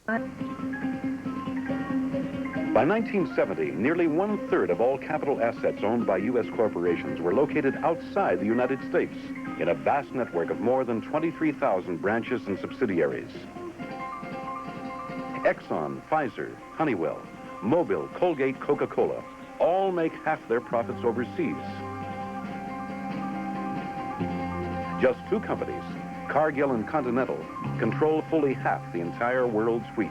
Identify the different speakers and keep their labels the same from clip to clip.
Speaker 1: By 1970, nearly 1/3 of all capital assets owned by U.S. corporations were located outside the United States in a vast network of more than 23,000 branches and subsidiaries. Exxon, Pfizer, Honeywell, Mobil, Colgate, Coca-Cola, all make half their profits overseas. Just two companies, Cargill and Continental, control fully half the entire world's wheat.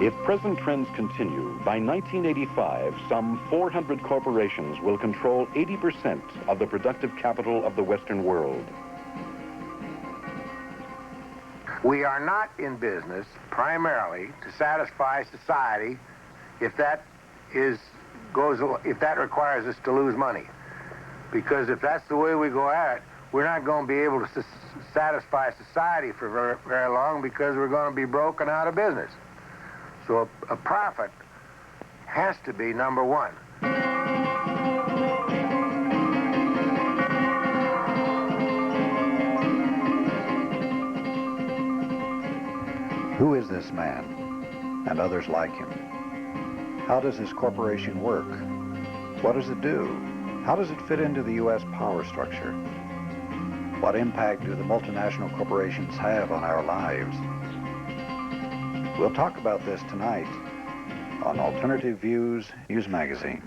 Speaker 1: If present trends continue, by 1985, some 400 corporations will control 80% of the productive capital of the Western world.
Speaker 2: We are not in business primarily to satisfy society if that requires us to lose money. Because if that's the way we go at it, we're not going to be able to satisfy society for very long, because we're going to be broken out of business. So a profit has to be number one.
Speaker 3: Who is this man and others like him? How does his corporation work? What does it do? How does it fit into the U.S. power structure? What impact do the multinational corporations have on our lives? We'll talk about this tonight on Alternative Views News Magazine.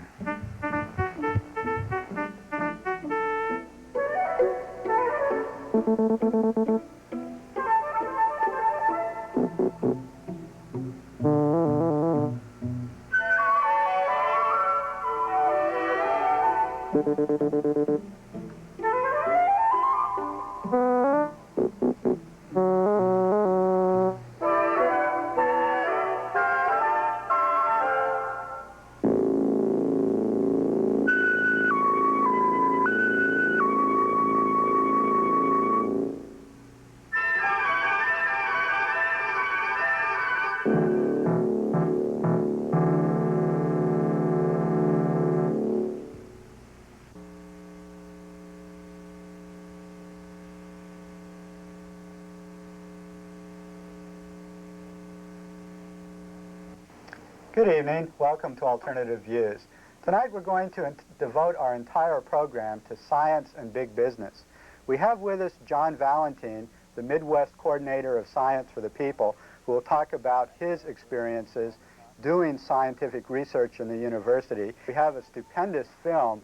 Speaker 4: Good evening. Welcome to Alternative Views. Tonight we're going to devote our entire program to science and big business. We have with us John Valentine, the Midwest Coordinator of Science for the People, who will talk about his experiences doing scientific research in the university. We have a stupendous film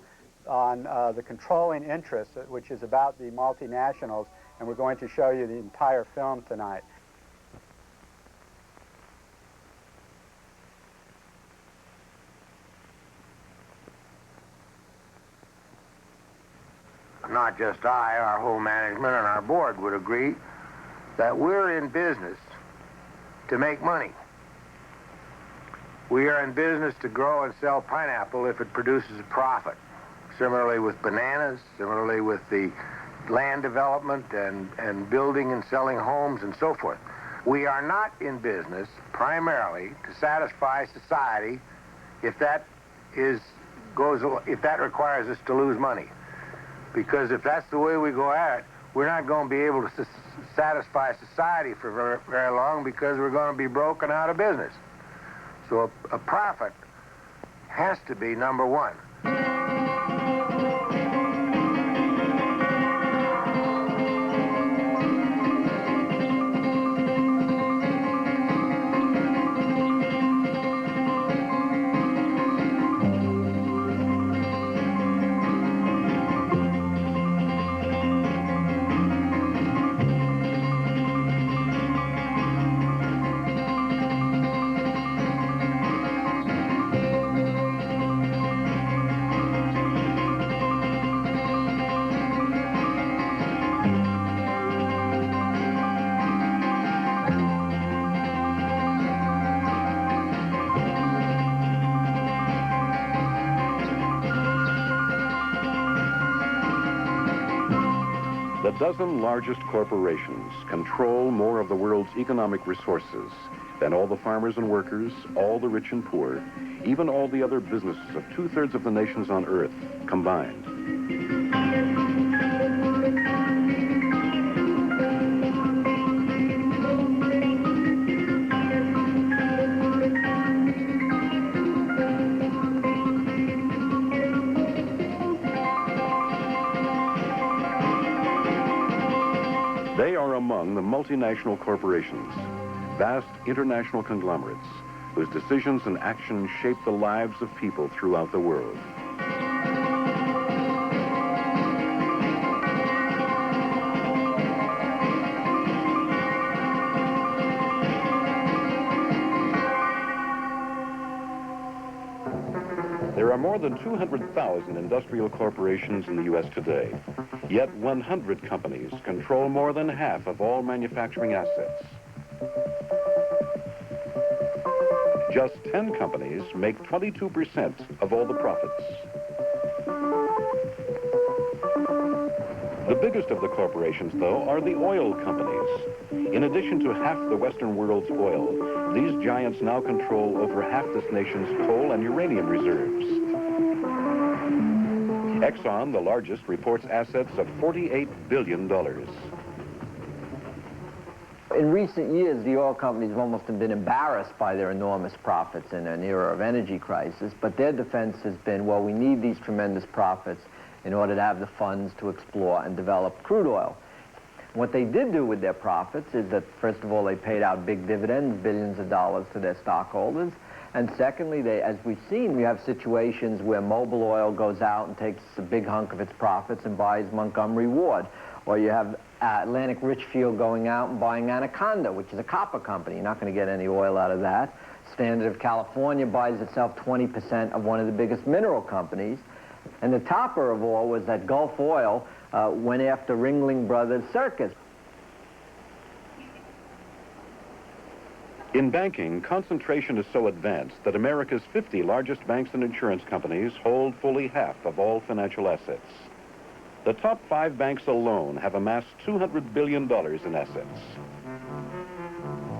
Speaker 4: on the controlling interest, which is about the multinationals, and we're going to show you the entire film tonight.
Speaker 2: Not just I, our whole management and our board would agree that we're in business to make money. We are in business to grow and sell pineapple if it produces a profit. Similarly with bananas, similarly with the land development and building and selling homes and so forth. We are not in business primarily to satisfy society if that requires us to lose money. Because if that's the way we go at it, we're not going to be able to satisfy society for very long, because we're going to be broken out of business. So a profit has to be number one.
Speaker 1: The dozen largest corporations control more of the world's economic resources than all the farmers and workers, all the rich and poor, even all the other businesses of 2/3 of the nations on Earth combined. among the multinational corporations, vast international conglomerates whose decisions and actions shape the lives of people throughout the world. There are more than 200,000 industrial corporations in the U.S. today, yet 100 companies control more than half of all manufacturing assets. Just 10 companies make 22% of all the profits. The biggest of the corporations, though, are the oil companies. In addition to half the Western world's oil, these giants now control over half this nation's coal and uranium reserves. Exxon, the largest, reports assets of $48 billion.
Speaker 5: In recent years, the oil companies have almost been embarrassed by their enormous profits in an era of energy crisis, but their defense has been, well, we need these tremendous profits in order to have the funds to explore and develop crude oil. What they did do with their profits is that, first of all, they paid out big dividends, billions of dollars to their stockholders. And secondly, as we've seen, we have situations where Mobil Oil goes out and takes a big hunk of its profits and buys Montgomery Ward. Or you have Atlantic Richfield going out and buying Anaconda, which is a copper company. You're not going to get any oil out of that. Standard of California buys itself 20% of one of the biggest mineral companies. And the topper of all was that Gulf Oil went after Ringling Brothers Circus.
Speaker 1: In banking, concentration is so advanced that America's 50 largest banks and insurance companies hold fully half of all financial assets. The top 5 banks alone have amassed $200 billion in assets.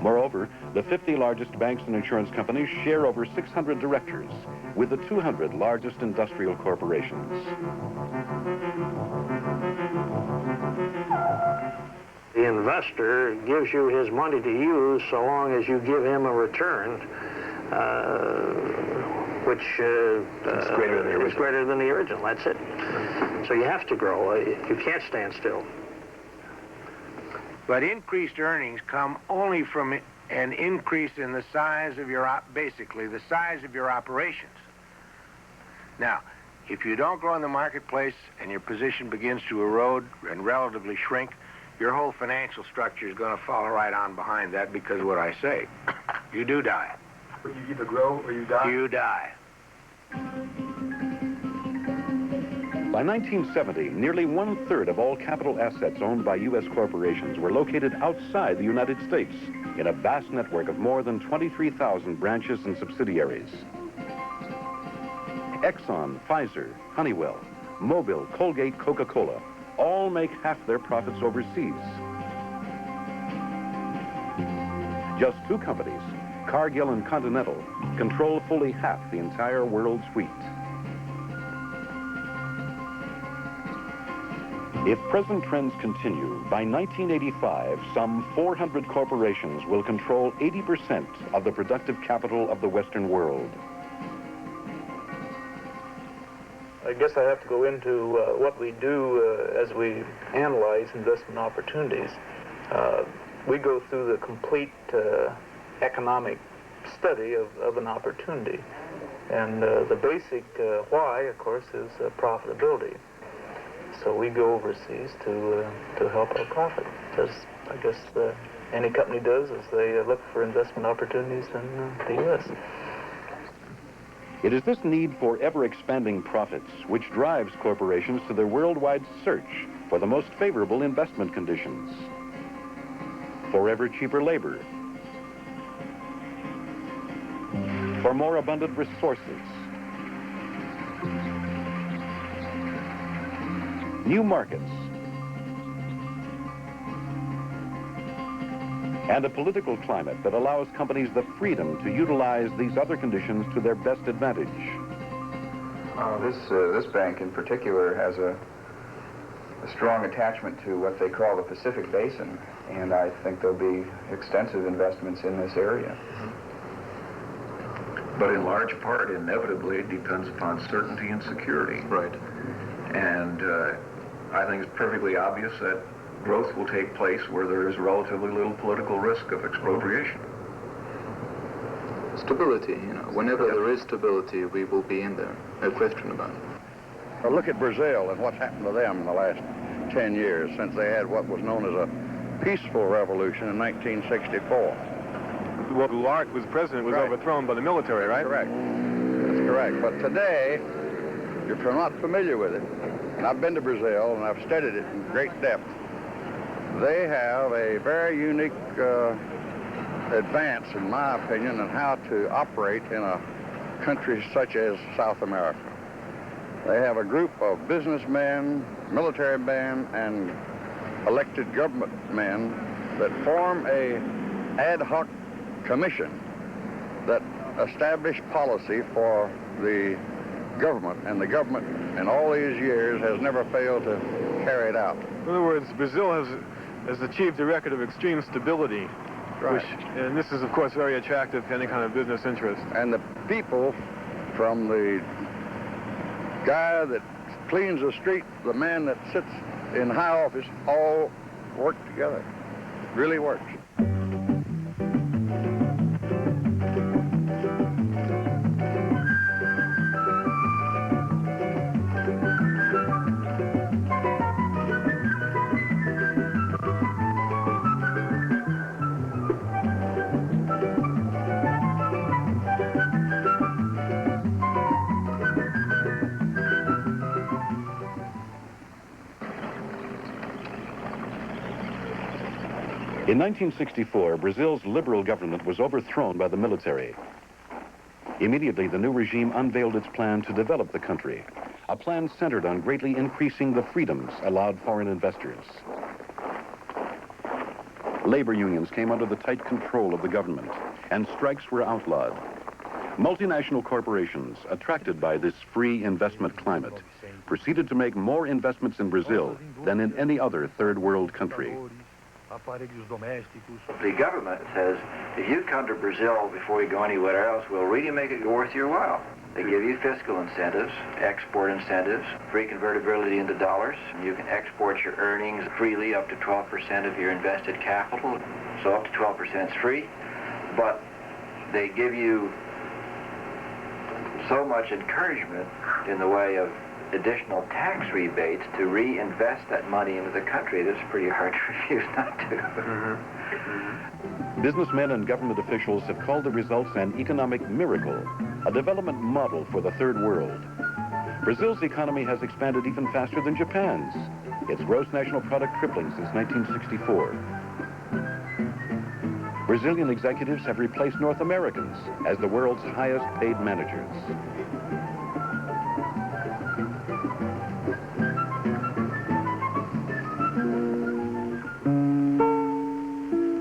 Speaker 1: Moreover, the 50 largest banks and insurance companies share over 600 directors with the 200 largest industrial corporations.
Speaker 6: The investor gives you his money to use so long as you give him a return, which is greater than the original. That's it. So you have to grow. You can't stand still.
Speaker 2: But increased earnings come only from an increase in the size of your, basically, the size of your operations. Now, if you don't grow in the marketplace and your position begins to erode and relatively shrink, your whole financial structure is going to follow right on behind that, because of what I say. You do die.
Speaker 7: You either grow or you die?
Speaker 2: You die.
Speaker 1: By 1970, nearly 1/3 of all capital assets owned by U.S. corporations were located outside the United States in a vast network of more than 23,000 branches and subsidiaries. Exxon, Pfizer, Honeywell, Mobil, Colgate, Coca-Cola, all make half their profits overseas. Just 2 companies, Cargill and Continental, control fully half the entire world's wheat. If present trends continue, by 1985, some 400 corporations will control 80% of the productive capital of the Western world.
Speaker 7: I guess I have to go into what we do as we analyze investment opportunities. We go through the complete economic study of an opportunity. And the basic why, of course, is profitability. So we go overseas to help our profit, as I guess any company does, as they look for investment opportunities in the U.S.
Speaker 1: It is this need for ever-expanding profits which drives corporations to their worldwide search for the most favorable investment conditions. For ever cheaper labor, for more abundant resources, new markets, and a political climate that allows companies the freedom to utilize these other conditions to their best advantage.
Speaker 8: This bank in particular has a strong attachment to what they call the Pacific Basin, and I think there'll be extensive investments in this area.
Speaker 9: But in large part, inevitably, it depends upon certainty and security.
Speaker 8: Right.
Speaker 9: And I think it's perfectly obvious that growth will take place where there is relatively little political risk of expropriation.
Speaker 10: Stability, you know. Whenever there is stability, we will be in there. No question about it.
Speaker 11: Well, look at Brazil and what's happened to them in the last 10 years since they had what was known as a peaceful revolution in 1964.
Speaker 12: Well, Goulart was president, was overthrown by the military, right?
Speaker 11: Correct. That's correct. But today, if you're not familiar with it, and I've been to Brazil and I've studied it in great depth, they have a very unique advance, in my opinion, in how to operate in a country such as South America. They have a group of businessmen, military men, and elected government men that form a ad hoc commission that establish policy for the government, and the government in all these years has never failed to carry it out.
Speaker 12: In other words, Brazil has achieved a record of extreme stability.
Speaker 11: Right.
Speaker 12: And this is, of course, very attractive to any kind of business interest.
Speaker 11: And the people, from the guy that cleans the street, the man that sits in high office, all work together. Really works.
Speaker 1: In 1964, Brazil's liberal government was overthrown by the military. Immediately, the new regime unveiled its plan to develop the country, a plan centered on greatly increasing the freedoms allowed foreign investors. Labor unions came under the tight control of the government, and strikes were outlawed. Multinational corporations, attracted by this free investment climate, proceeded to make more investments in Brazil than in any other third world country.
Speaker 13: The government says, if you come to Brazil before you go anywhere else, we'll really make it worth your while. They give you fiscal incentives, export incentives, free convertibility into dollars. You can export your earnings freely up to 12% of your invested capital. So up to 12% is free. But they give you so much encouragement in the way of additional tax rebates to reinvest that money into the country. It's pretty hard to refuse not to.
Speaker 1: Businessmen and government officials have called the results an economic miracle, a development model for the third world. Brazil's economy has expanded even faster than Japan's, its gross national product tripling since 1964. Brazilian executives have replaced North Americans as the world's highest paid managers.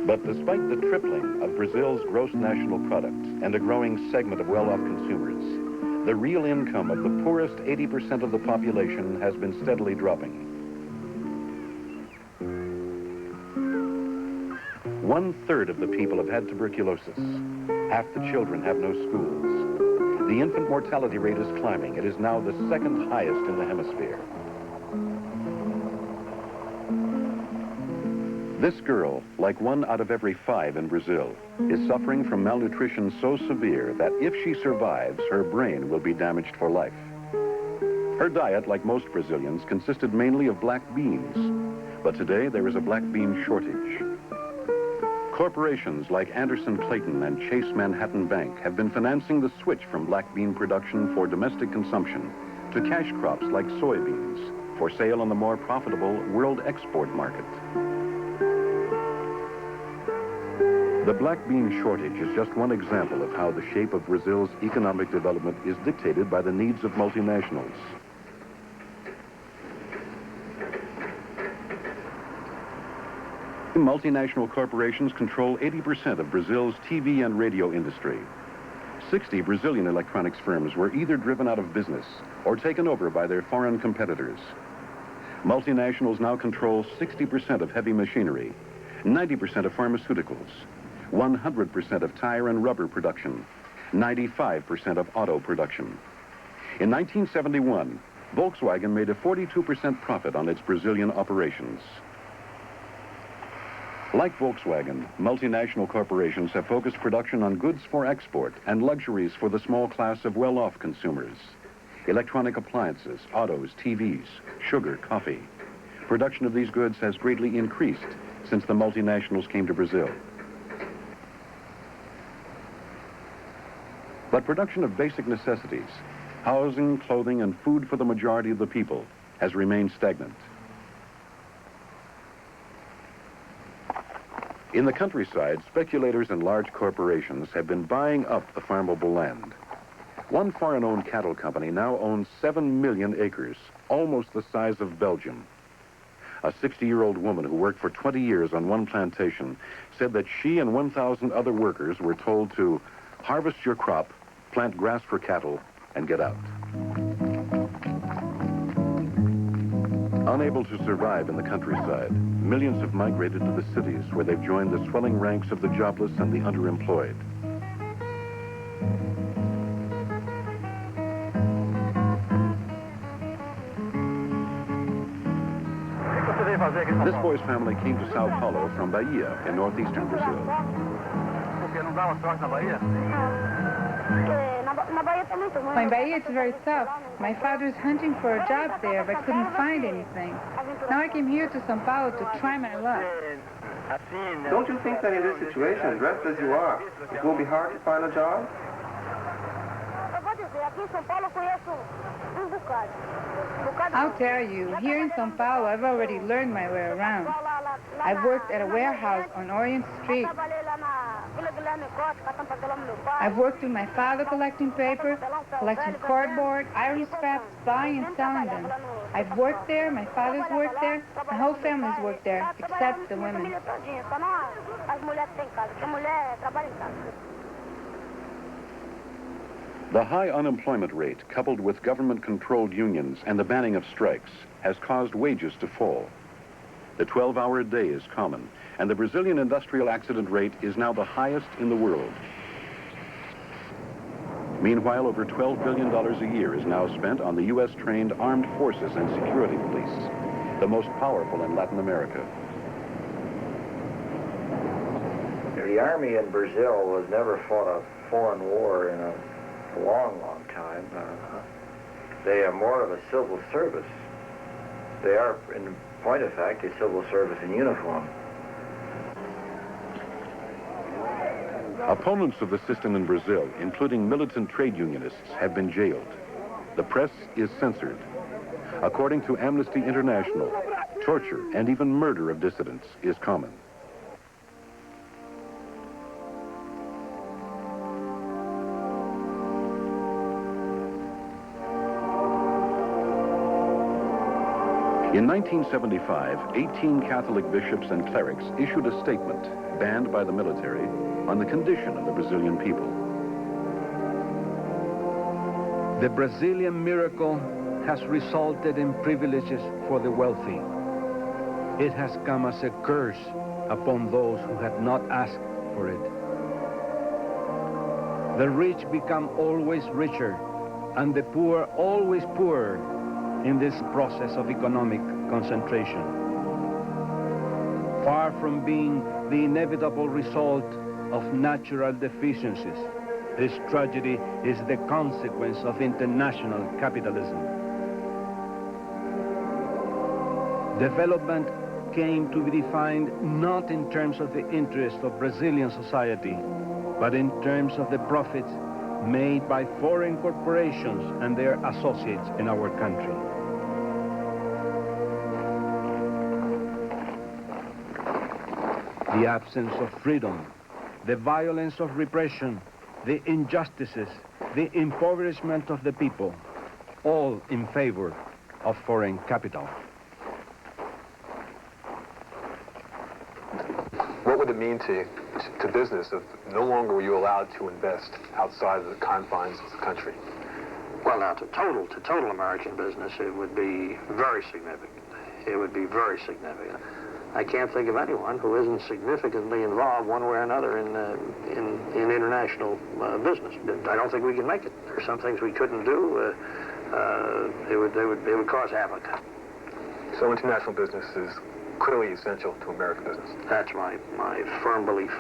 Speaker 1: But despite the tripling of Brazil's gross national product and a growing segment of well-off consumers, the real income of the poorest 80% of the population has been steadily dropping. 1/3 of the people have had tuberculosis. Half the children have no schools. The infant mortality rate is climbing. It is now the second highest in the hemisphere. This girl, like 1 out of every 5 in Brazil, is suffering from malnutrition so severe that if she survives, her brain will be damaged for life. Her diet, like most Brazilians, consisted mainly of black beans. But today, there is a black bean shortage. Corporations like Anderson Clayton and Chase Manhattan Bank have been financing the switch from black bean production for domestic consumption to cash crops like soybeans for sale on the more profitable world export market. The black bean shortage is just one example of how the shape of Brazil's economic development is dictated by the needs of multinationals. Multinational corporations control 80% of Brazil's TV and radio industry. 60 Brazilian electronics firms were either driven out of business or taken over by their foreign competitors. Multinationals now control 60% of heavy machinery, 90% of pharmaceuticals, 100% of tire and rubber production, 95% of auto production. In 1971, Volkswagen made a 42% profit on its Brazilian operations. Like Volkswagen, multinational corporations have focused production on goods for export and luxuries for the small class of well-off consumers. Electronic appliances, autos, TVs, sugar, coffee. Production of these goods has greatly increased since the multinationals came to Brazil. But production of basic necessities, housing, clothing, and food for the majority of the people has remained stagnant. In the countryside, speculators and large corporations have been buying up the farmable land. One foreign-owned cattle company now owns 7 million acres, almost the size of Belgium. A 60-year-old woman who worked for 20 years on one plantation said that she and 1,000 other workers were told to harvest your crop, plant grass for cattle, and get out. Unable to survive in the countryside, millions have migrated to the cities where they've joined the swelling ranks of the jobless and the underemployed. This boy's family came to Sao Paulo from Bahia in northeastern Brazil.
Speaker 14: Well, in Bahia, it's very tough. My father's hunting for a job there, but couldn't find anything. Now I came here to São Paulo to try my luck.
Speaker 15: Don't you think that in this situation, dressed as you are, it will be hard to find a job?
Speaker 14: I'll tell you, here in São Paulo, I've already learned my way around. I've worked at a warehouse on Orient Street. I've worked with my father collecting paper, collecting cardboard, iron scraps, buying and selling them. I've worked there, my father's worked there, my whole family's worked there, except the women.
Speaker 1: The high unemployment rate, coupled with government-controlled unions and the banning of strikes, has caused wages to fall. The 12-hour day is common, and the Brazilian industrial accident rate is now the highest in the world. Meanwhile, over $12 billion a year is now spent on the U.S.-trained armed forces and security police, the most powerful in Latin America.
Speaker 13: The army in Brazil has never fought a foreign war in a long, long time. They are more of a civil service. They are, in point of fact, a civil service in uniform.
Speaker 1: Opponents of the system in Brazil, including militant trade unionists, have been jailed. The press is censored. According to Amnesty International, torture and even murder of dissidents is common. In 1975, 18 Catholic bishops and clerics issued a statement, banned by the military, on the condition of the Brazilian people.
Speaker 16: The Brazilian miracle has resulted in privileges for the wealthy. It has come as a curse upon those who had not asked for it. The rich become always richer, and the poor always poorer in this process of economic concentration. Far from being the inevitable result of natural deficiencies, this tragedy is the consequence of international capitalism. Development came to be defined not in terms of the interests of Brazilian society, but in terms of the profits made by foreign corporations and their associates in our country. The absence of freedom, the violence of repression, the injustices, the impoverishment of the people, all in favor of foreign capital.
Speaker 17: What would it mean to business if no longer were you allowed to invest outside of the confines of the country?
Speaker 6: Well, now, to total American business, it would be very significant. It would be very significant. I can't think of anyone who isn't significantly involved one way or another in international business. I don't think we can make it. There are some things we couldn't do. It would cause havoc.
Speaker 17: So international business is clearly essential to American business.
Speaker 6: That's my firm belief.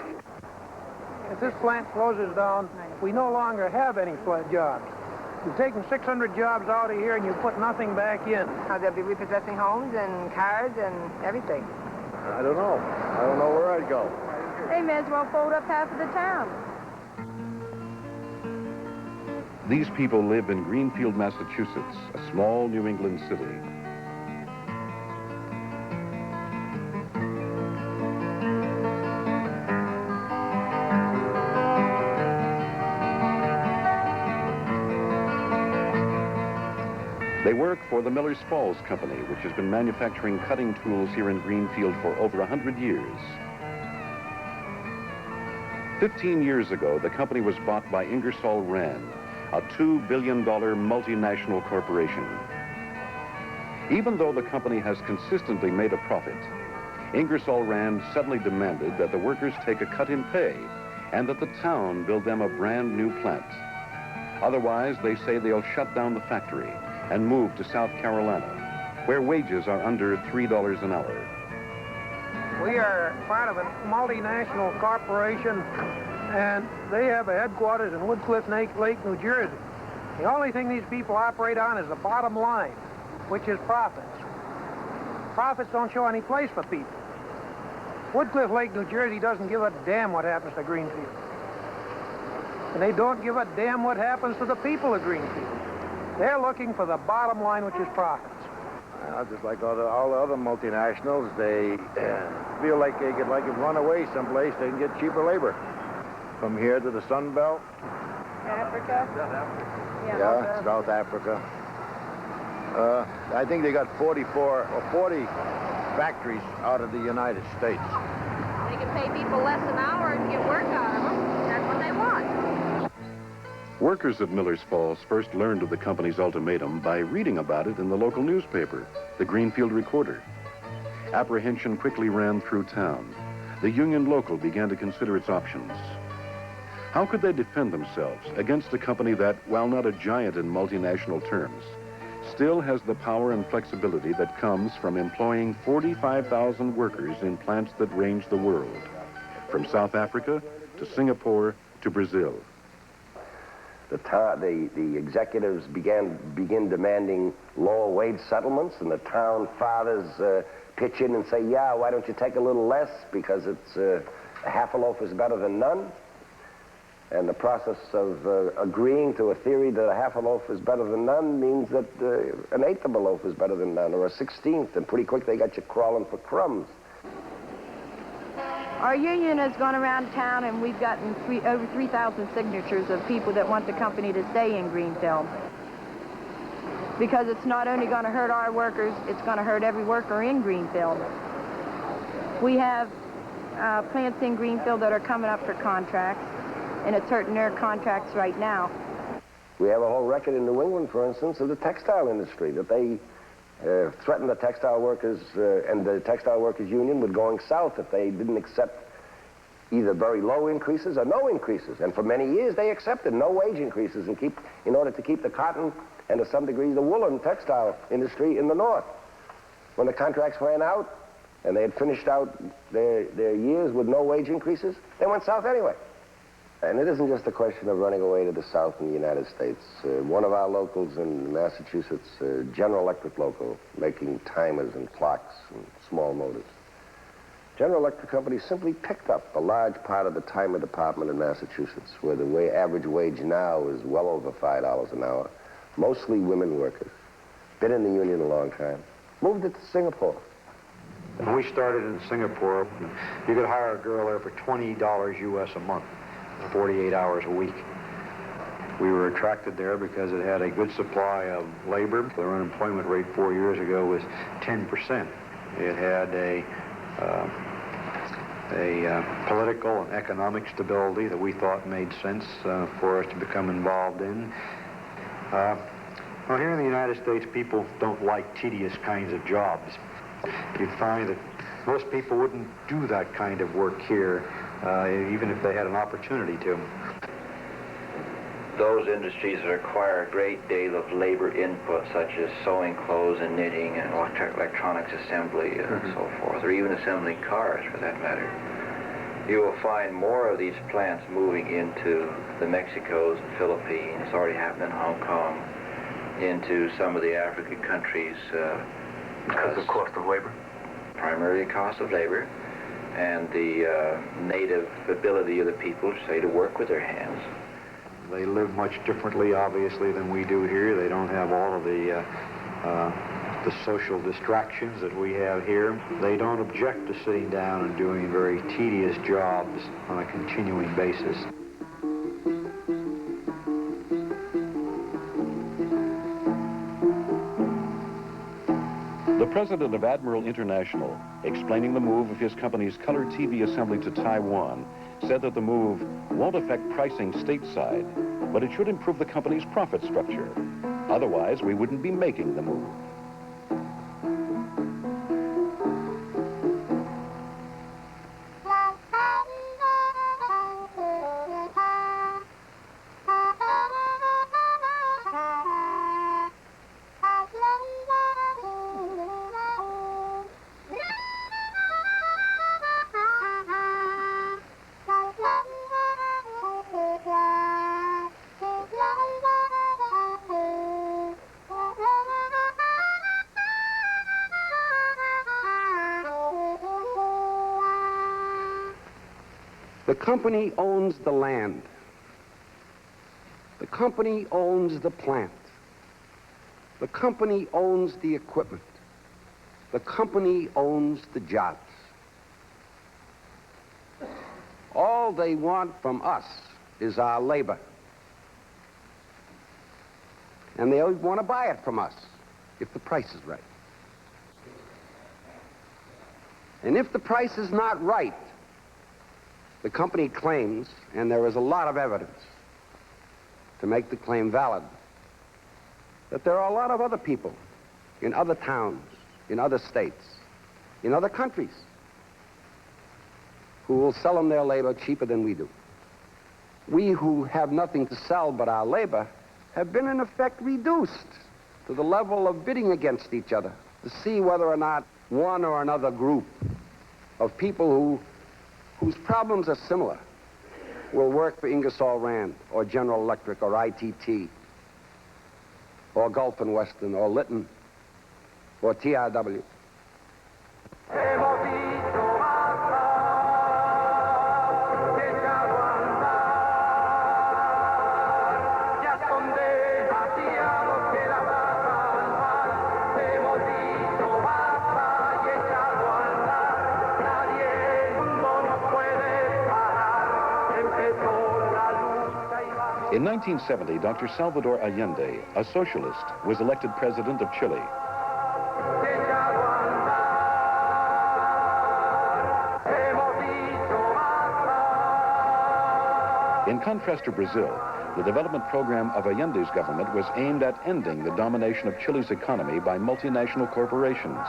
Speaker 18: If this plant closes down, we no longer have any jobs. You've taken 600 jobs out of here and you put nothing back in.
Speaker 19: They'll be repossessing homes and cars and everything.
Speaker 11: I don't know. I don't know where I'd go.
Speaker 19: They may as well fold up half of the town.
Speaker 1: These people live in Greenfield, Massachusetts, a small New England city. They work for the Miller's Falls Company, which has been manufacturing cutting tools here in Greenfield for over 100 years. 15 years ago, the company was bought by Ingersoll Rand, a $2 billion multinational corporation. Even though the company has consistently made a profit, Ingersoll Rand suddenly demanded that the workers take a cut in pay and that the town build them a brand new plant. Otherwise, they say they'll shut down the factory and move to South Carolina, where wages are under $3 an hour.
Speaker 18: We are part of a multinational corporation, and they have a headquarters in Woodcliff Lake, New Jersey. The only thing these people operate on is the bottom line, which is profits. Profits don't show any place for people. Woodcliff Lake, New Jersey doesn't give a damn what happens to Greenfield. And they don't give a damn what happens to the people of Greenfield. They're looking for the bottom line, which is profits.
Speaker 11: Just like all the other multinationals, they feel like they could run away someplace. They can get cheaper labor. From here to the Sun Belt.
Speaker 19: Africa?
Speaker 11: Yeah, South Africa. I think they got 44 or 40 factories out of the United States.
Speaker 19: They can pay people less an hour and get work out of them. That's what they want.
Speaker 1: Workers at Miller's Falls first learned of the company's ultimatum by reading about it in the local newspaper, the Greenfield Recorder. Apprehension quickly ran through town. The union local began to consider its options. How could they defend themselves against a company that, while not a giant in multinational terms, still has the power and flexibility that comes from employing 45,000 workers in plants that range the world, from South Africa to Singapore to Brazil?
Speaker 20: The executives begin demanding lower wage settlements, and the town fathers pitch in and say, yeah, why don't you take a little less, because it's a half a loaf is better than none. And the process of agreeing to a theory that a half a loaf is better than none means that an eighth of a loaf is better than none, or a 16th, and pretty quick they got you crawling for crumbs.
Speaker 19: Our union has gone around town, and we've gotten over 3,000 signatures of people that want the company to stay in Greenfield. Because it's not only going to hurt our workers, it's going to hurt every worker in Greenfield. We have plants in Greenfield that are coming up for contracts, and it's hurting their contracts right now.
Speaker 20: We have a whole record in New England, for instance, of the textile industry, that they threatened the textile workers and the textile workers union with going south if they didn't accept either very low increases or no increases. And for many years they accepted no wage increases in order to keep the cotton and to some degree the woolen textile industry in the north. When the contracts ran out and they had finished out their years with no wage increases, they went south anyway. And it isn't just a question of running away to the south in the United States. One of our locals in Massachusetts, General Electric local, making timers and clocks and small motors. General Electric Company simply picked up a large part of the timer department in Massachusetts, where the average wage now is well over $5 an hour. Mostly women workers. Been in the union a long time. Moved it to Singapore.
Speaker 21: When we started in Singapore, you could hire a girl there for $20 US a month. 48 hours a week. We were attracted there because it had a good supply of labor. Their unemployment rate 4 years ago was 10%. It had a political and economic stability that we thought made sense for us to become involved in. Well, here in the United States, people don't like tedious kinds of jobs. You'd find that most people wouldn't do that kind of work here, even if they had an opportunity to.
Speaker 13: those industries that require a great deal of labor input, such as sewing clothes and knitting and electronics assembly and so forth, or even assembling cars for that matter, you will find more of these plants moving into the Mexicos and Philippines. It's already happened in Hong Kong, into some of the African countries.
Speaker 9: Because of cost of labor?
Speaker 13: Primarily cost of labor and the native ability of the people, say, to work with their hands.
Speaker 21: They live much differently, obviously, than we do here. They don't have all of the social distractions that we have here. They don't object to sitting down and doing very tedious jobs on a continuing basis.
Speaker 1: The president of Admiral International, explaining the move of his company's color TV assembly to Taiwan, said that the move won't affect pricing stateside, but it should improve the company's profit structure. Otherwise, we wouldn't be making the move.
Speaker 3: The company owns the land. The company owns the plant. The company owns the equipment. The company owns the jobs. All they want from us is our labor. And they want to buy it from us if the price is right. And if the price is not right, the company claims, and there is a lot of evidence to make the claim valid, that there are a lot of other people in other towns, in other states, in other countries, who will sell them their labor cheaper than we do. We who have nothing to sell but our labor have been in effect reduced to the level of bidding against each other to see whether or not one or another group of people whose problems are similar will work for Ingersoll Rand or General Electric or ITT or Gulf and Western or Litton or TRW.
Speaker 1: In 1970, Dr. Salvador Allende, a socialist, was elected president of Chile. In contrast to Brazil, the development program of Allende's government was aimed at ending the domination of Chile's economy by multinational corporations.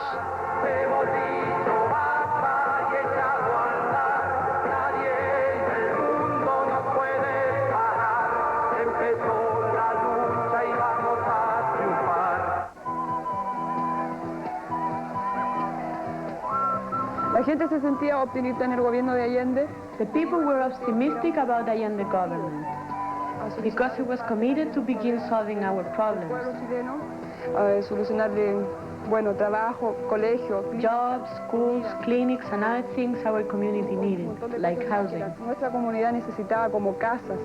Speaker 22: La gente se sentía optimista en el gobierno de Allende.
Speaker 23: The people were optimistic about the Allende government because it was committed to begin solving our problems.
Speaker 22: Solucionarle, bueno, trabajo, colegio,
Speaker 23: jobs, schools, clinics, and other things our community needed, like housing.
Speaker 22: Nuestra comunidad necesitaba como casas.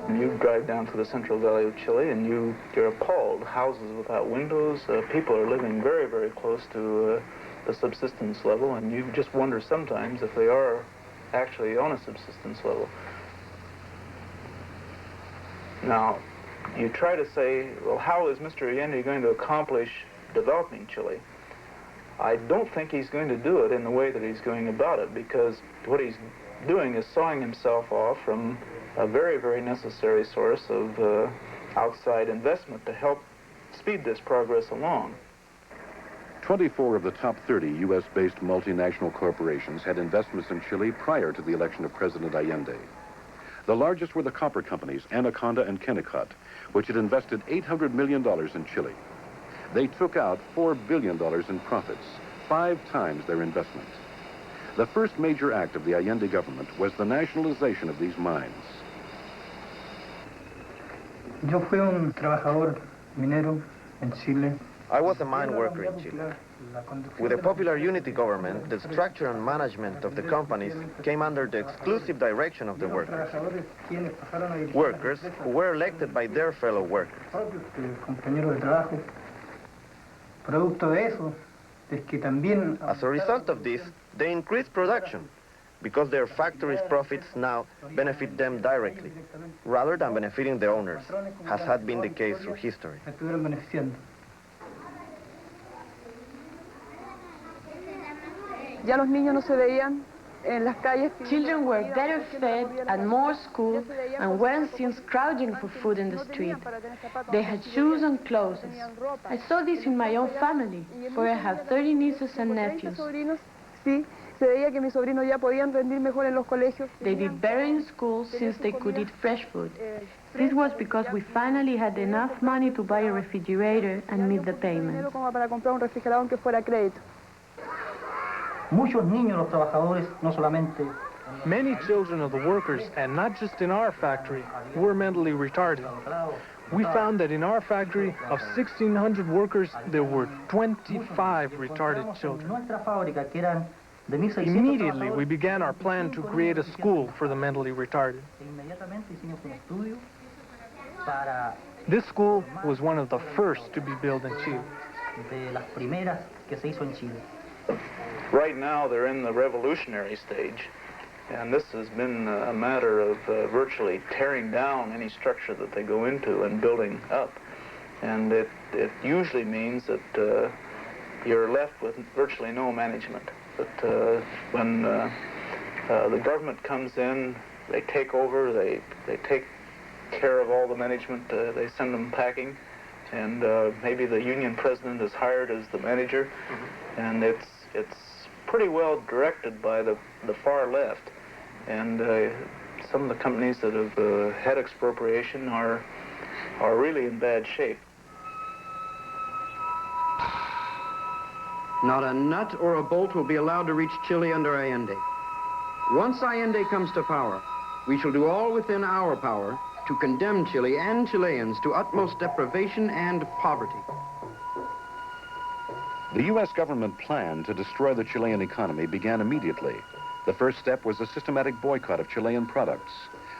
Speaker 7: You drive down to the Central Valley of Chile and you're appalled. Houses without windows, people are living very, very close to the subsistence level, and you just wonder sometimes if they are actually on a subsistence level. Now, you try to say, well, how is Mr. Allende going to accomplish developing Chile? I don't think he's going to do it in the way that he's going about it, because what he's doing is sawing himself off from a very, very necessary source of outside investment to help speed this progress along.
Speaker 1: 24 of the top 30 U.S.-based multinational corporations had investments in Chile prior to the election of President Allende. The largest were the copper companies, Anaconda and Kennecott, which had invested $800 million in Chile. They took out $4 billion in profits, 5 times their investment. The first major act of the Allende government was the nationalization of these mines.
Speaker 2: Yo fui un trabajador minero en Chile.
Speaker 4: I was a mine worker in Chile. With the Popular Unity government, the structure and management of the companies came under the exclusive direction of the workers. Workers who were elected by their fellow workers. As a result of this, they increased production because their factories' profits now benefit them directly, rather than benefiting the owners, as had been the case through history.
Speaker 22: Ya los niños no se veían en las calles.
Speaker 23: Children were better fed and more school and weren't seen scrounging for food in the street. They had shoes and clothes. I saw this in my own family, for I have 30 nieces and nephews.
Speaker 22: Sí, se veía que mis sobrinos ya podían rendir mejor en los colegios.
Speaker 23: They did better in school since they could eat fresh food. This was because we finally had enough money to buy a refrigerator and meet the payment.
Speaker 22: Como para comprar un refrigerador que fuera crédito.
Speaker 2: Muchos niños, los trabajadores, no solamente.
Speaker 5: Many children of the workers, and not just in our factory, were mentally retarded. We found that in our factory, of 1,600 workers, there were 25 retarded children. Immediately, we began our plan to create a school for the mentally retarded. This school was one of the first to be built in Chile.
Speaker 7: Right now, they're in the revolutionary stage, and this has been a matter of virtually tearing down any structure that they go into and building up. And it usually means that you're left with virtually no management. But when the government comes in, they take over, they take care of all the management, they send them packing, and maybe the union president is hired as the manager, and it's pretty well directed by the far left, and some of the companies that have had expropriation are really in bad shape.
Speaker 24: Not a nut or a bolt will be allowed to reach Chile under Allende. Once Allende comes to power, we shall do all within our power to condemn Chile and Chileans to utmost deprivation and poverty.
Speaker 1: The U.S. government plan to destroy the Chilean economy began immediately. The first step was a systematic boycott of Chilean products.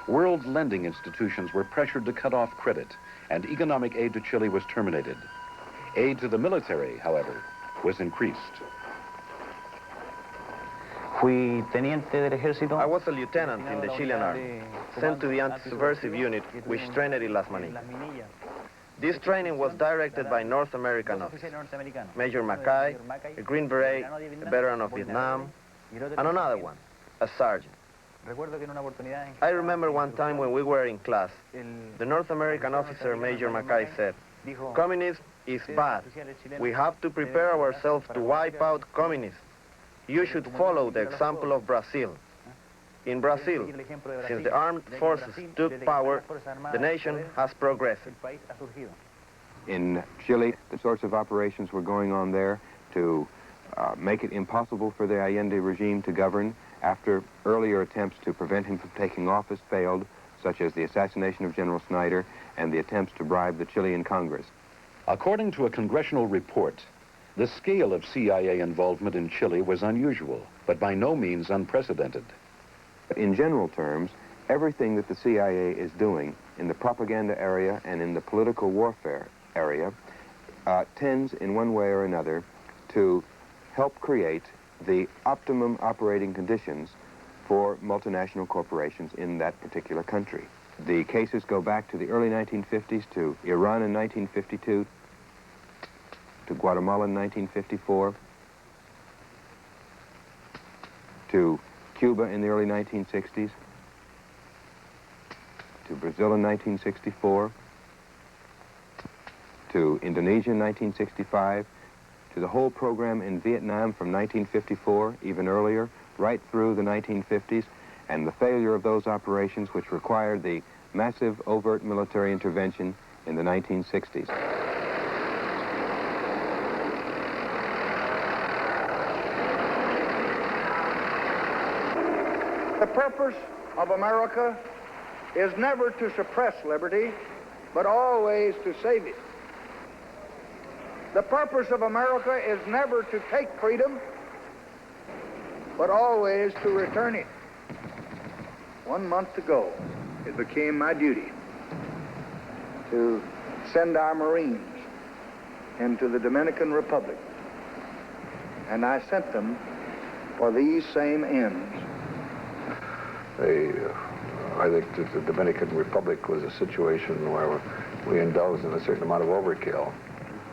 Speaker 1: World lending institutions were pressured to cut off credit, and economic aid to Chile was terminated. Aid to the military, however, was increased.
Speaker 4: I was a lieutenant in the Chilean army, sent to the anti-subversive unit which trained in Las Manillas. This training was directed by North American officers, Major Mackay, a Green Beret, a veteran of Vietnam, and another one, a sergeant. I remember one time when we were in class, the North American officer, Major Mackay, said, "Communism is bad. We have to prepare ourselves to wipe out communism. You should follow the example of Brazil. In Brazil, since the armed forces took power, the nation has progressed."
Speaker 25: In Chile, the sorts of operations were going on there to make it impossible for the Allende regime to govern after earlier attempts to prevent him from taking office failed, such as the assassination of General Snyder and the attempts to bribe the Chilean Congress.
Speaker 1: According to a congressional report, the scale of CIA involvement in Chile was unusual, but by no means unprecedented.
Speaker 25: In general terms, everything that the CIA is doing in the propaganda area and in the political warfare area tends in one way or another to help create the optimum operating conditions for multinational corporations in that particular country. The cases go back to the early 1950s, to Iran in 1952, to Guatemala in 1954, to Cuba in the early 1960s, to Brazil in 1964, to Indonesia in 1965, to the whole program in Vietnam from 1954, even earlier, right through the 1950s, and the failure of those operations which required the massive overt military intervention in the 1960s.
Speaker 11: The purpose of America is never to suppress liberty, but always to save it. The purpose of America is never to take freedom, but always to return it. 1 month ago, it became my duty to send our Marines into the Dominican Republic, and I sent them for these same ends.
Speaker 9: I think that the Dominican Republic was a situation where we indulged in a certain amount of overkill.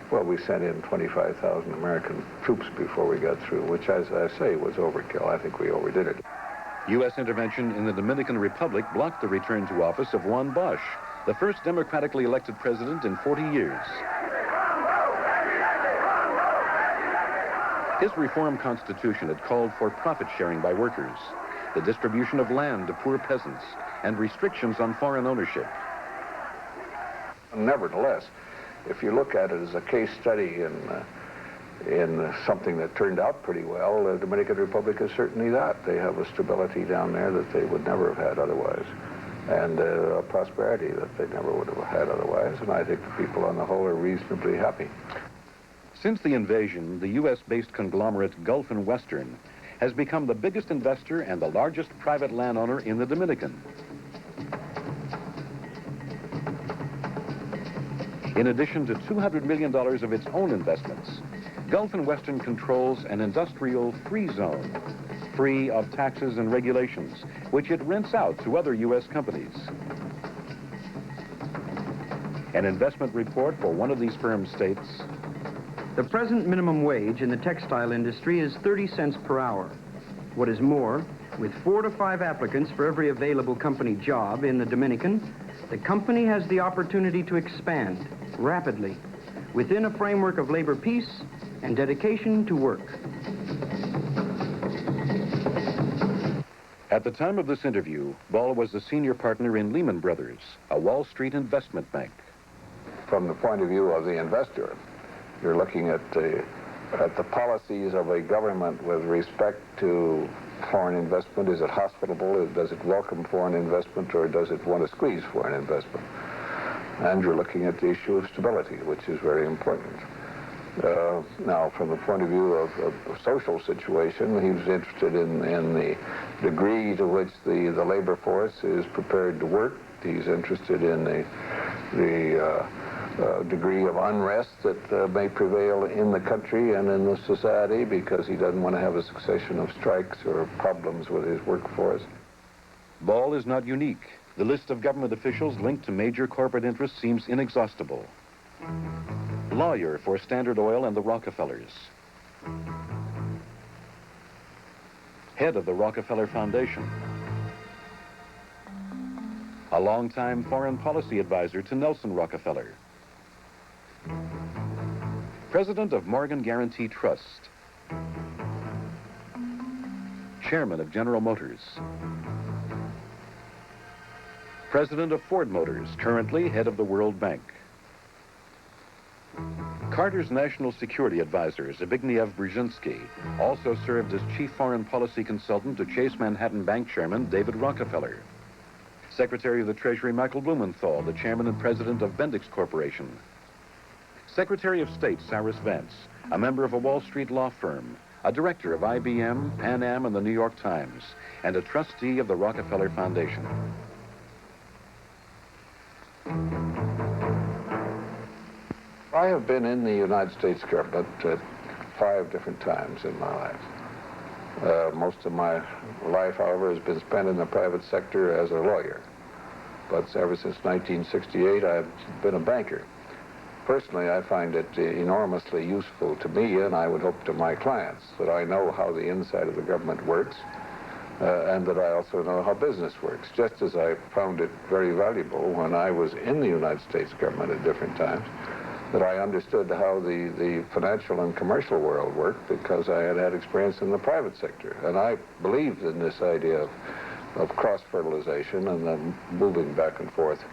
Speaker 9: Well, we sent in 25,000 American troops before we got through, which, as I say, was overkill. I think we overdid it.
Speaker 1: U.S. intervention in the Dominican Republic blocked the return to office of Juan Bosch, the first democratically elected president in 40 years. His reform constitution had called for profit sharing by workers, the distribution of land to poor peasants, and restrictions on foreign ownership.
Speaker 9: Nevertheless, if you look at it as a case study in something that turned out pretty well, the Dominican Republic is certainly that. They have a stability down there that they would never have had otherwise, and a prosperity that they never would have had otherwise, and I think the people on the whole are reasonably happy.
Speaker 1: Since the invasion, the U.S.-based conglomerate Gulf and Western has become the biggest investor and the largest private landowner in the Dominican. In addition to $200 million of its own investments, Gulf and Western controls an industrial free zone, free of taxes and regulations, which it rents out to other U.S. companies. An investment report for one of these firms states,
Speaker 24: the present minimum wage in the textile industry is 30 cents per hour. What is more, with 4 to 5 applicants for every available company job in the Dominican, the company has the opportunity to expand rapidly within a framework of labor peace and dedication to work.
Speaker 1: At the time of this interview, Ball was the senior partner in Lehman Brothers, a Wall Street investment bank.
Speaker 9: From the point of view of the investor, you're looking at the policies of a government with respect to foreign investment. Is it hospitable? Does it welcome foreign investment, or does it want to squeeze foreign investment? And you're looking at the issue of stability, which is very important. Now, from the point of view of the social situation, he was interested in the degree to which the labor force is prepared to work. He's interested in the degree of unrest that may prevail in the country and in the society, because he doesn't want to have a succession of strikes or problems with his workforce.
Speaker 1: Ball is not unique. The list of government officials linked to major corporate interests seems inexhaustible. Lawyer for Standard Oil and the Rockefellers. Head of the Rockefeller Foundation. A longtime foreign policy advisor to Nelson Rockefeller. President of Morgan Guarantee Trust. Chairman of General Motors. President of Ford Motors, currently head of the World Bank. Carter's National Security Advisor, Zbigniew Brzezinski, also served as chief foreign policy consultant to Chase Manhattan Bank Chairman David Rockefeller. Secretary of the Treasury Michael Blumenthal, the chairman and president of Bendix Corporation. Secretary of State Cyrus Vance, a member of a Wall Street law firm, a director of IBM, Pan Am, and the New York Times, and a trustee of the Rockefeller Foundation.
Speaker 9: I have been in the United States government 5 different times in my life. Most of my life, however, has been spent in the private sector as a lawyer. But ever since 1968, I've been a banker. Personally, I find it enormously useful to me, and I would hope to my clients, that I know how the inside of the government works, and that I also know how business works, just as I found it very valuable when I was in the United States government at different times, that I understood how the financial and commercial world worked, because I had had experience in the private sector. And I believed in this idea of cross-fertilization and then moving back and forth.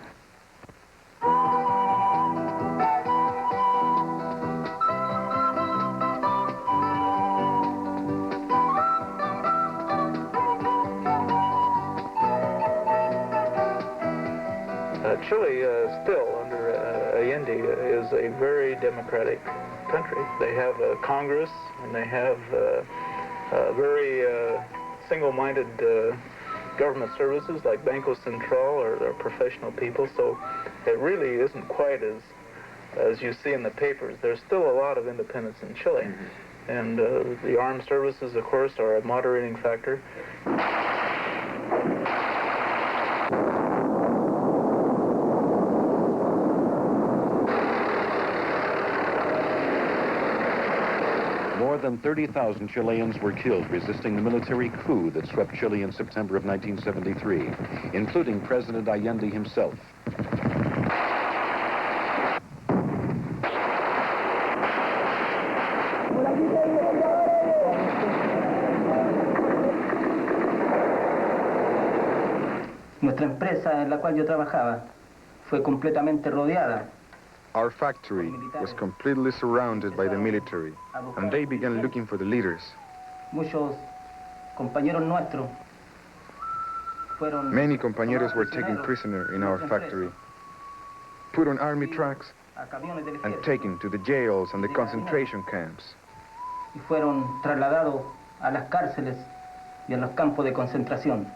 Speaker 7: Chile, still under Allende, is a very democratic country. They have a Congress, and they have very single-minded government services like Banco Central or professional people. So it really isn't quite as you see in the papers. There's still a lot of independence in Chile, and the armed services, of course, are a moderating factor.
Speaker 1: More than 30,000 Chileans were killed resisting the military coup that swept Chile in September of 1973, including President Allende himself.
Speaker 2: Nuestra empresa en la cual yo trabajaba fue completamente rodeada.
Speaker 8: Our factory was completely surrounded by the military, and they began looking for the leaders.
Speaker 2: Muchos compañeros nuestros fueron...
Speaker 8: Many compañeros were taken prisoner in our factory, put on army trucks, and taken to the jails and the concentration camps.
Speaker 2: Y fueron trasladados a las cárceles y a los campos de concentración.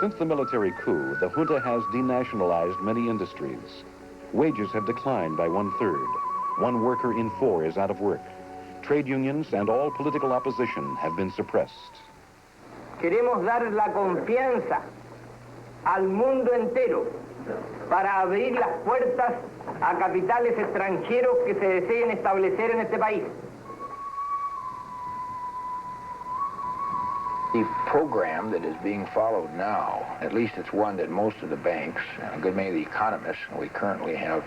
Speaker 1: Since the military coup, the junta has denationalized many industries. Wages have declined by 1/3. 1 worker in 4 is out of work. Trade unions and all political opposition have been suppressed.
Speaker 10: Queremos dar la confianza al mundo entero para abrir las puertas a capitales extranjeros que se deseen establecer en este país.
Speaker 12: The program that is being followed now, at least it's one that most of the banks and a good many of the economists, and we currently have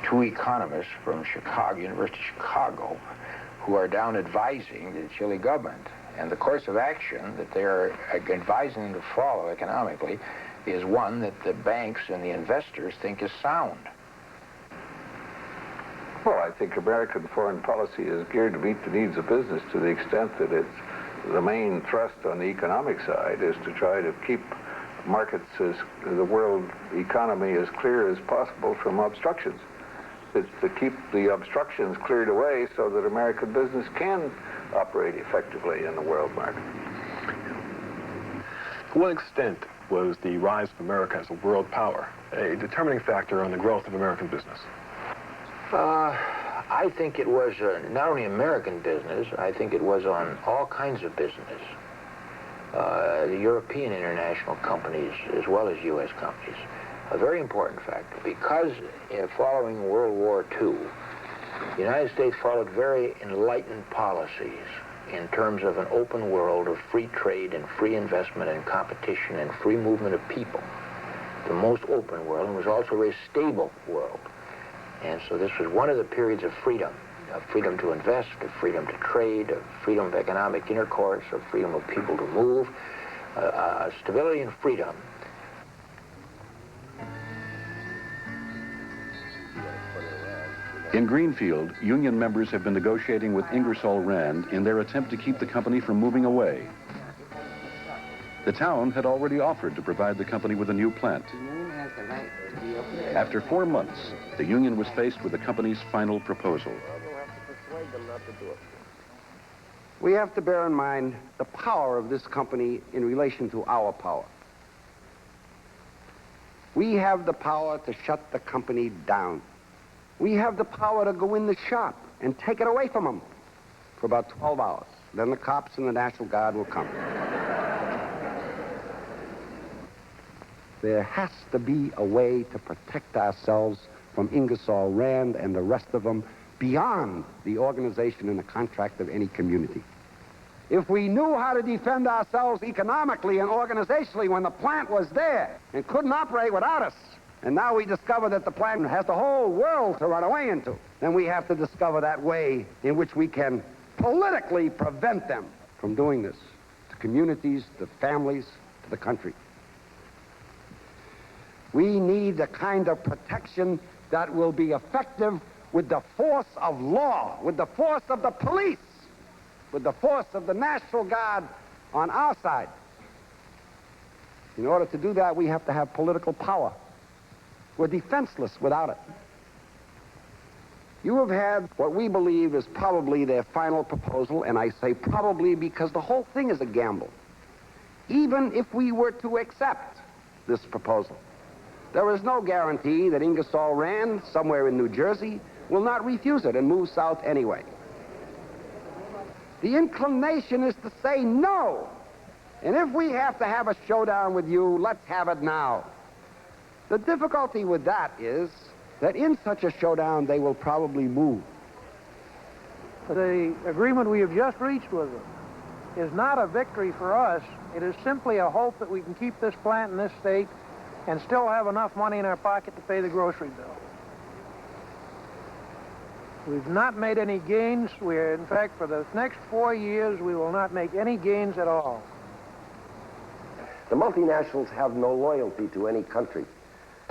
Speaker 12: 2 economists from Chicago, University of Chicago, who are down advising the Chile government. And the course of action that they are advising them to follow economically is one that the banks and the investors think is sound.
Speaker 9: Well, I think American foreign policy is geared to meet the needs of business to the extent that it's the main thrust on the economic side is to try to keep markets, the world economy, as clear as possible from obstructions. It's to keep the obstructions cleared away so that American business can operate effectively in the world market.
Speaker 17: To what extent was the rise of America as a world power a determining factor on the growth of American business?
Speaker 12: I think it was not only American business, I think it was on all kinds of business. The European international companies as well as U.S. companies. A very important factor because following World War II, the United States followed very enlightened policies in terms of an open world of free trade and free investment and competition and free movement of people. The most open world, and was also a very stable world. And so this was one of the periods of freedom to invest, of freedom to trade, of freedom of economic intercourse, of freedom of people to move, stability and freedom.
Speaker 1: In Greenfield, union members have been negotiating with Ingersoll Rand in their attempt to keep the company from moving away. The town had already offered to provide the company with a new plant. After 4 months, the union was faced with the company's final proposal.
Speaker 3: We have to bear in mind the power of this company in relation to our power. We have the power to shut the company down. We have the power to go in the shop and take it away from them for about 12 hours. Then the cops and the National Guard will come. There has to be a way to protect ourselves from Ingersoll Rand and the rest of them beyond the organization and the contract of any community. If we knew how to defend ourselves economically and organizationally when the plant was there and couldn't operate without us, and now we discover that the plant has the whole world to run away into, then we have to discover that way in which we can politically prevent them from doing this to communities, to families, to the country. We need the kind of protection that will be effective with the force of law, with the force of the police, with the force of the National Guard on our side. In order to do that, we have to have political power. We're defenseless without it. You have had what we believe is probably their final proposal, and I say probably because the whole thing is a gamble. Even if we were to accept this proposal, there is no guarantee that Ingersoll Rand, somewhere in New Jersey, will not refuse it and move south anyway. The inclination is to say no. And if we have to have a showdown with you, let's have it now. The difficulty with that is that in such a showdown, they will probably move.
Speaker 6: The agreement we have just reached with them is not a victory for us. It is simply a hope that we can keep this plant in this state and still have enough money in our pocket to pay the grocery bill. We've not made any gains. In fact, for the next 4 years, we will not make any gains at all.
Speaker 20: The multinationals have no loyalty to any country,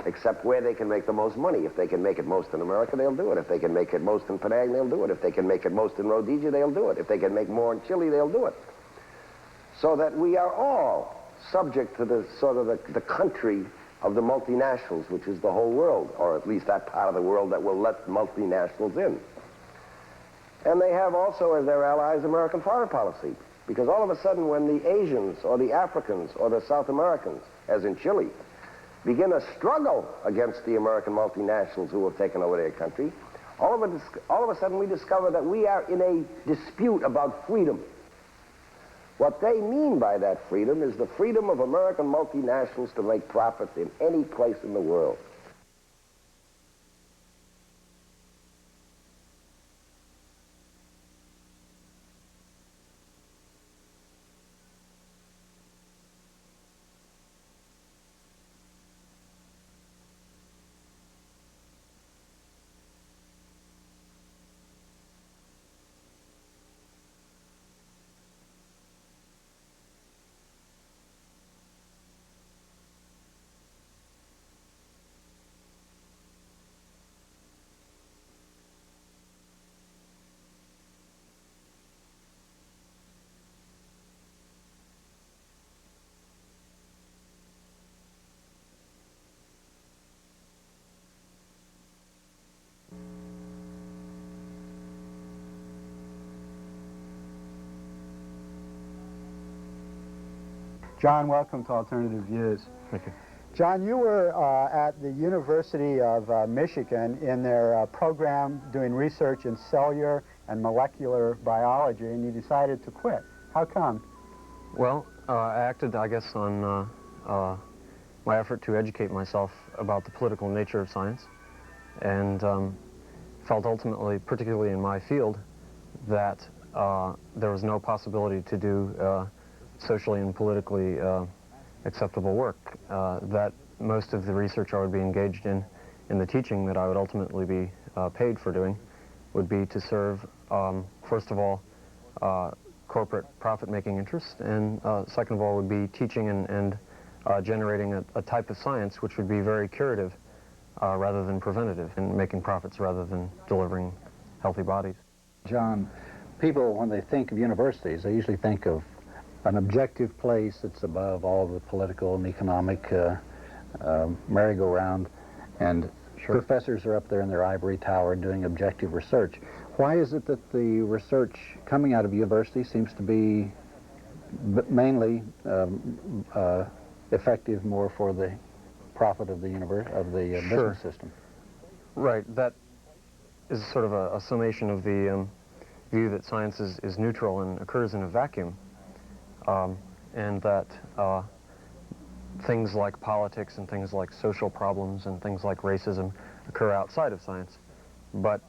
Speaker 20: except where they can make the most money. If they can make it most in America, they'll do it. If they can make it most in Penang, they'll do it. If they can make it most in Rhodesia, they'll do it. If they can make more in Chile, they'll do it. So that we are all subject to the sort of the country of the multinationals, which is the whole world, or at least that part of the world that will let multinationals in. And they have also as their allies American foreign policy, because all of a sudden when the Asians or the Africans or the South Americans, as in Chile, begin a struggle against the American multinationals who have taken over their country, all of a sudden we discover that we are in a dispute about freedom. What they mean by that freedom is the freedom of American multinationals to make profits in any place in the world.
Speaker 14: John, welcome to Alternative Views.
Speaker 25: Thank you.
Speaker 14: John, you were at the University of Michigan in their program doing research in cellular and molecular biology, and you decided to quit. How come?
Speaker 15: Well, I acted, I guess, on my effort to educate myself about the political nature of science, and felt ultimately, particularly in my field, that there was no possibility to do socially and politically acceptable work, that most of the research I would be engaged in the teaching that I would ultimately be paid for doing, would be to serve, first of all, corporate profit-making interests, and second of all would be teaching and generating a type of science which would be very curative rather than preventative, and making profits rather than delivering healthy bodies.
Speaker 14: John, people, when they think of universities, they usually think of an objective place that's above all the political and economic merry-go-round, and professors are up there in their ivory tower doing objective research. Why is it that the research coming out of university seems to be mainly effective more for the profit of the business system?
Speaker 15: Right. That is sort of a summation of the view that science is neutral and occurs in a vacuum. And that things like politics and things like social problems and things like racism occur outside of science. But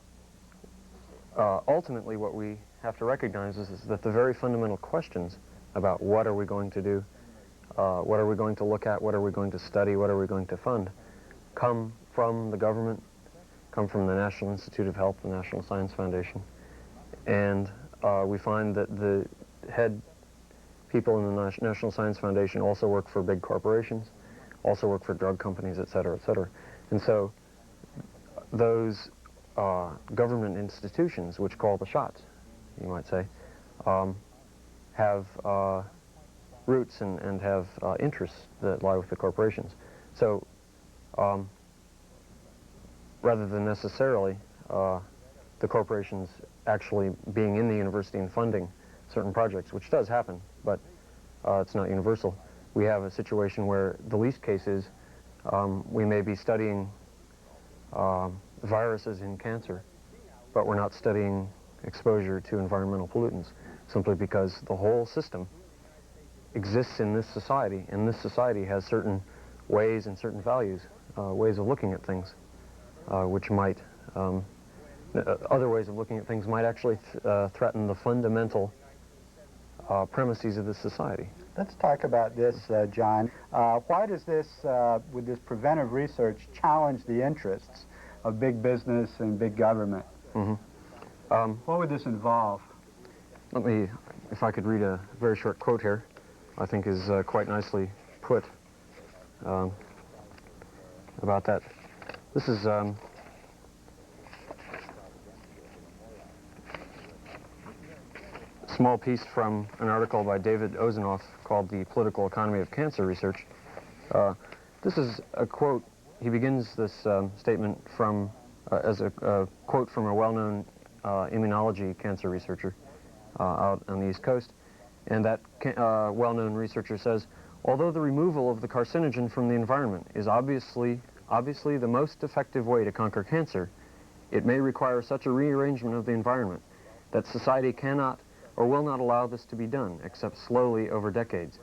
Speaker 15: ultimately what we have to recognize is that the very fundamental questions about what are we going to do, what are we going to look at, what are we going to study, what are we going to fund, come from the government, come from the National Institute of Health, the National Science Foundation. And we find that the head people in the National Science Foundation also work for big corporations, also work for drug companies, et cetera, et cetera. And so those government institutions, which call the shots, you might say, have roots and have interests that lie with the corporations. So rather than necessarily the corporations actually being in the university and funding certain projects, which does happen, but it's not universal, we have a situation where the least case is we may be studying viruses in cancer, but we're not studying exposure to environmental pollutants, simply because the whole system exists in this society, and this society has certain ways and certain values, ways of looking at things, which might, other ways of looking at things might actually threaten the fundamental premises of this society.
Speaker 14: Let's talk about this, John. Why does this, with this preventive research, challenge the interests of big business and big government?
Speaker 15: Mm-hmm.
Speaker 14: What would this involve?
Speaker 15: Let me, if I could read a very short quote here, I think is quite nicely put about that. This is a small piece from an article by David Ozanoff called The Political Economy of Cancer Research. This is a quote. He begins this statement from as a quote from a well-known immunology cancer researcher out on the East Coast. And that well-known researcher says, although the removal of the carcinogen from the environment is obviously the most effective way to conquer cancer, it may require such a rearrangement of the environment that society cannot or will not allow this to be done, except slowly over decades.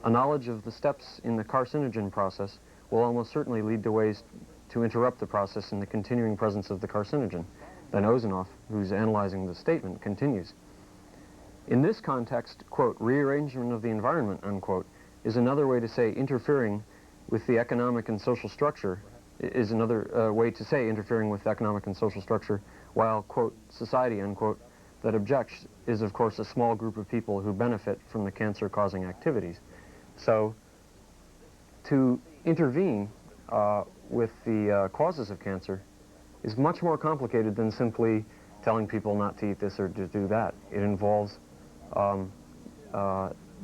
Speaker 15: A knowledge of the steps in the carcinogen process will almost certainly lead to ways to interrupt the process in the continuing presence of the carcinogen. Then Ozanoff, who's analyzing the statement, continues. In this context, quote, rearrangement of the environment, unquote, is another way to say interfering with the economic and social structure, is another way to say interfering with economic and social structure, while, quote, society, unquote, that objects is, of course, a small group of people who benefit from the cancer-causing activities. So, to intervene with the causes of cancer is much more complicated than simply telling people not to eat this or to do that. It involves the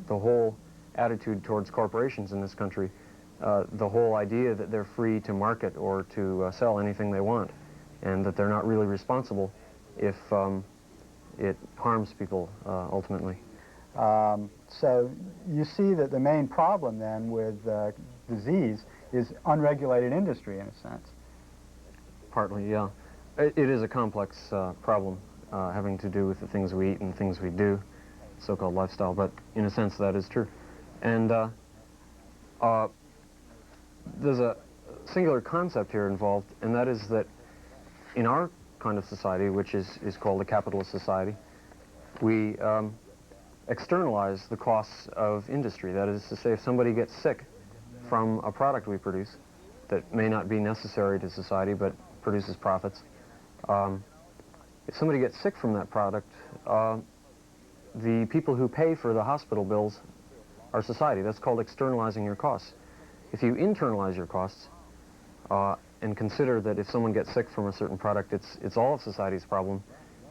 Speaker 15: whole attitude towards corporations in this country, the whole idea that they're free to market or to sell anything they want, and that they're not really responsible if it harms people ultimately.
Speaker 14: So you see that the main problem then with disease is unregulated industry in a sense.
Speaker 15: Partly, yeah. It is a complex problem having to do with the things we eat and things we do, so-called lifestyle, but in a sense that is true. And there's a singular concept here involved, and that is that in our kind of society, which is called a capitalist society, we externalize the costs of industry. That is to say, if somebody gets sick from a product we produce that may not be necessary to society but produces profits, if somebody gets sick from that product, the people who pay for the hospital bills are society. That's called externalizing your costs. If you internalize your costs and consider that if someone gets sick from a certain product, it's all of society's problem,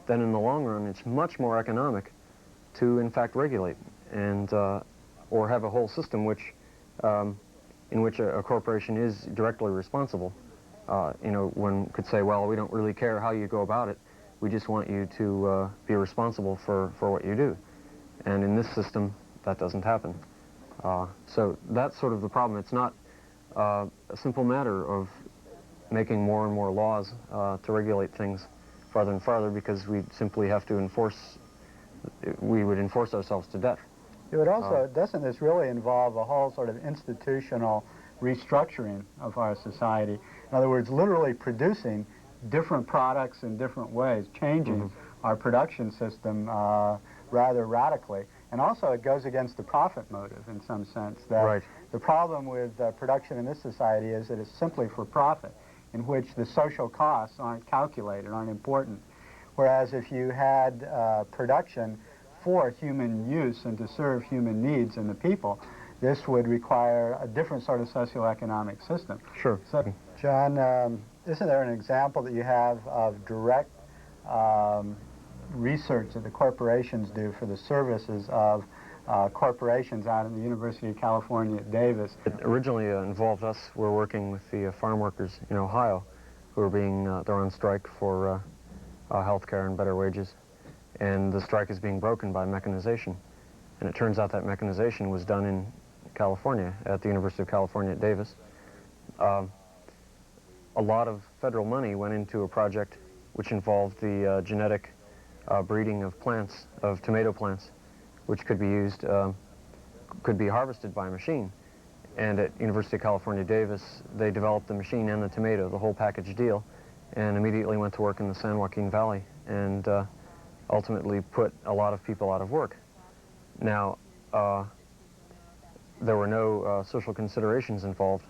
Speaker 15: then in the long run it's much more economic to in fact regulate and or have a whole system which in which a corporation is directly responsible. You know, one could say, well, we don't really care how you go about it. We just want you to be responsible for what you do. And in this system, that doesn't happen. So that's sort of the problem. It's not a simple matter of making more and more laws to regulate things farther and farther, because we simply have to we would enforce ourselves to death.
Speaker 14: It would also, doesn't this really involve a whole sort of institutional restructuring of our society? In other words, literally producing different products in different ways, changing our production system rather radically. And also it goes against the profit motive in some sense. That the problem with production in this society is that it's simply for profit, in which the social costs aren't calculated, aren't important. Whereas if you had production for human use and to serve human needs and the people, this would require a different sort of socioeconomic system.
Speaker 15: Sure.
Speaker 14: So, John, isn't there an example that you have of direct research that the corporations do for the services of corporations out in the University of California at Davis?
Speaker 15: It originally involved us. We're working with the farm workers in Ohio who are they're on strike for health care and better wages. And the strike is being broken by mechanization. And it turns out that mechanization was done in California, at the University of California at Davis. A lot of federal money went into a project which involved the genetic breeding of plants, of tomato plants, which could be used, could be harvested by a machine. And at University of California, Davis, they developed the machine and the tomato, the whole package deal, and immediately went to work in the San Joaquin Valley and ultimately put a lot of people out of work. Now, there were no social considerations involved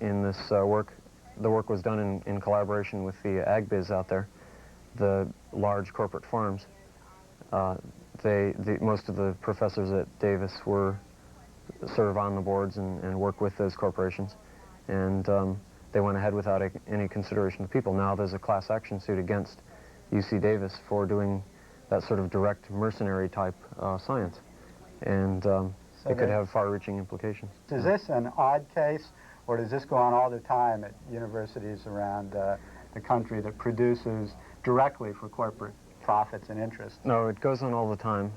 Speaker 15: in this work. The work was done in collaboration with the ag biz out there, the large corporate farms. Most of the professors at Davis serve on the boards and work with those corporations, and they went ahead without any consideration of people. Now there's a class action suit against UC Davis for doing that sort of direct mercenary type science, and it could have far-reaching implications.
Speaker 14: Is this an odd case, or does this go on all the time at universities around the country that produces directly for corporate profits and interests?
Speaker 15: No, it goes on all the time.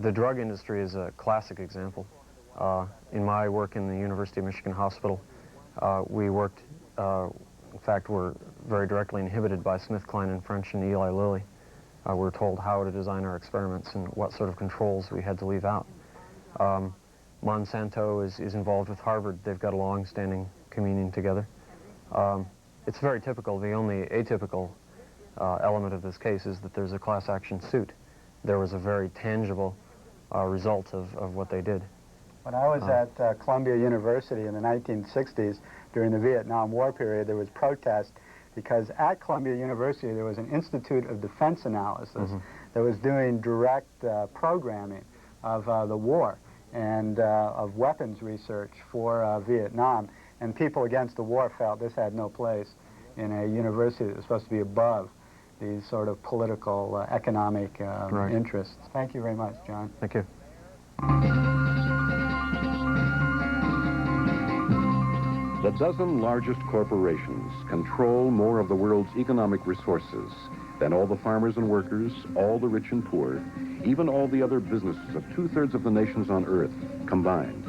Speaker 15: The drug industry is a classic example. In my work in the University of Michigan Hospital, we worked, in fact, we're very directly inhibited by SmithKline and French and Eli Lilly. We're told how to design our experiments and what sort of controls we had to leave out. Monsanto is involved with Harvard. They've got a long-standing communion together. It's very typical. The only atypical element of this case is that there's a class action suit. There was a very tangible result of what they did.
Speaker 14: When I was at Columbia University in the 1960s, during the Vietnam War period, there was protest because at Columbia University there was an Institute of Defense Analysis that was doing direct programming of the war and of weapons research for Vietnam. And people against the war felt this had no place in a university that was supposed to be above these sort of political, economic interests. Thank you very much, John.
Speaker 15: Thank you.
Speaker 1: The dozen largest corporations control more of the world's economic resources than all the farmers and workers, all the rich and poor, even all the other businesses of 2/3 of the nations on Earth combined.